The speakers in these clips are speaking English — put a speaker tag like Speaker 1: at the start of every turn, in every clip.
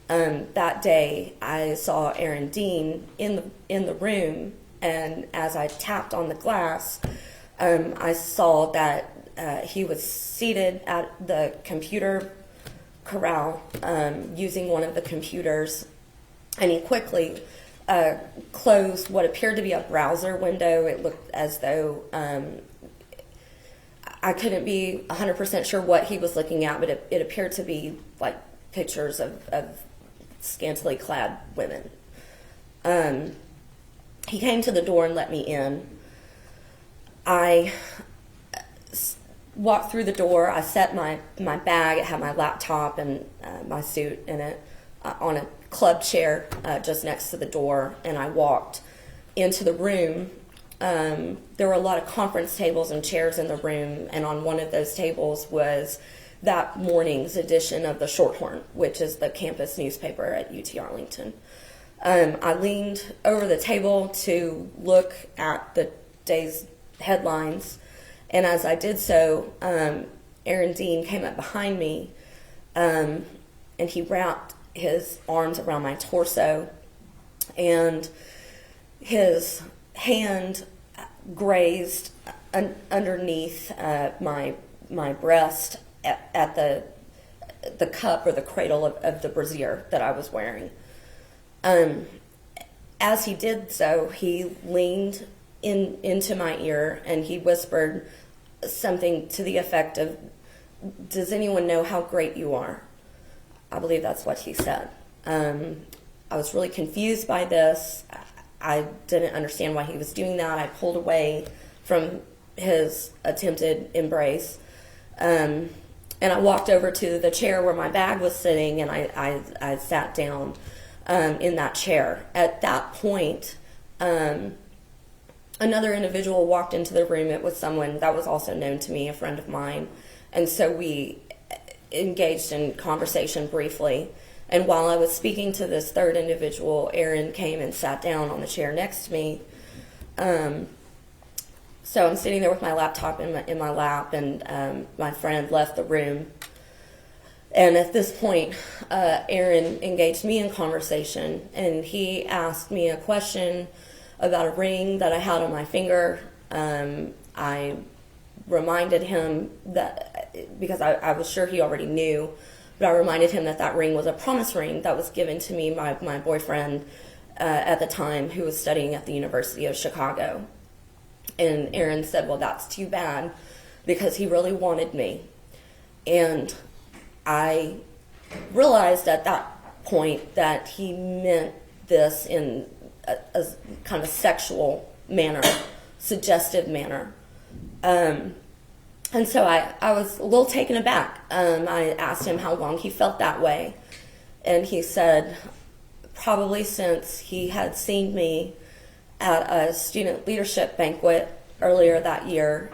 Speaker 1: That day, I saw Aaron Dean in the room, and as I tapped on the glass, I saw that he was seated at the computer corral using one of the computers, and he quickly closed what appeared to be a browser window. It looked as though I couldn't be 100% sure what he was looking at, but it appeared to be like pictures of scantily clad women. He came to the door and let me in. I walked through the door. I set my bag. It had my laptop and my suit in it on a club chair just next to the door, and I walked into the room. There were a lot of conference tables and chairs in the room, and on one of those tables was that morning's edition of the Shorthorn, which is the campus newspaper at UT Arlington. I leaned over the table to look at the day's headlines, and as I did so, Aaron Dean came up behind me, and he wrapped his arms around my torso, and his hand grazed underneath my breast at the cup or the cradle of the brassiere that I was wearing. As he did so, he leaned into my ear and he whispered something to the effect of, "Does anyone know how great you are?" I believe that's what he said. I was really confused by this. I didn't understand why he was doing that. I pulled away from his attempted embrace. And I walked over to the chair where my bag was sitting, and I sat down in that chair. At that point, another individual walked into the room. It was someone that was also known to me, a friend of mine. And so we engaged in conversation briefly. And while I was speaking to this third individual, Aaron came and sat down on the chair next to me. So I'm sitting there with my laptop in my lap, and my friend left the room. And at this point, Aaron engaged me in conversation, and he asked me a question about a ring that I had on my finger. I reminded him that, because I was sure he already knew, but I reminded him that ring was a promise ring that was given to me by my boyfriend at the time, who was studying at the University of Chicago. And Aaron said, "Well, that's too bad, because he really wanted me." And I realized at that point that he meant this in a kind of sexual manner, suggestive manner. And so I was a little taken aback. I asked him how long he felt that way. And he said probably since he had seen me at a student leadership banquet earlier that year.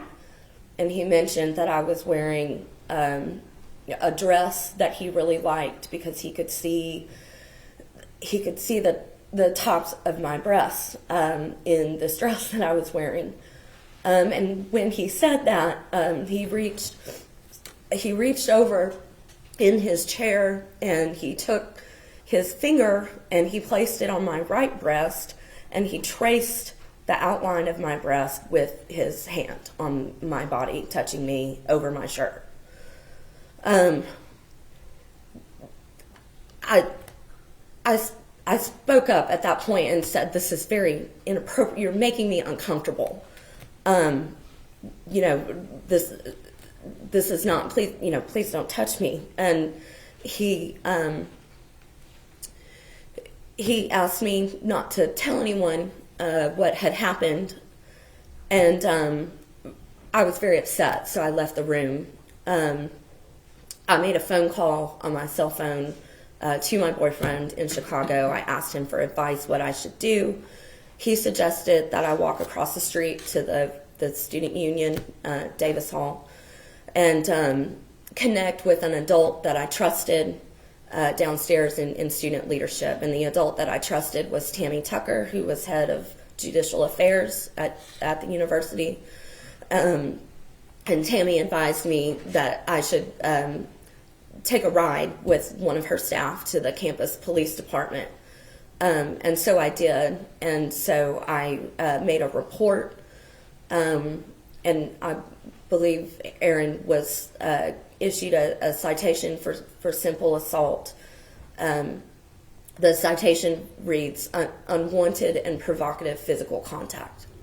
Speaker 1: And he mentioned that I was wearing a dress that he really liked, because he could see the tops of my breasts in this dress that I was wearing. And when he said that, he reached over in his chair, and he took his finger and he placed it on my right breast, and he traced the outline of my breast with his hand on my body, touching me over my shirt. I spoke up at that point and said, "This is very inappropriate. You're making me uncomfortable. This is not, please don't touch me." And he asked me not to tell anyone what had happened, and I was very upset, so I left the room. I made a phone call on my cell phone to my boyfriend in Chicago. I asked him for advice what I should do. He suggested that I walk across the street to the student union, Davis Hall, and connect with an adult that I trusted downstairs in student leadership. And the adult that I trusted was Tammy Tucker, who was head of judicial affairs at the university. And Tammy advised me that I should take a ride with one of her staff to the campus police department. And so I did. And so I made a report. And I believe Aaron was issued a citation for simple assault. The citation reads, unwanted and provocative physical contact.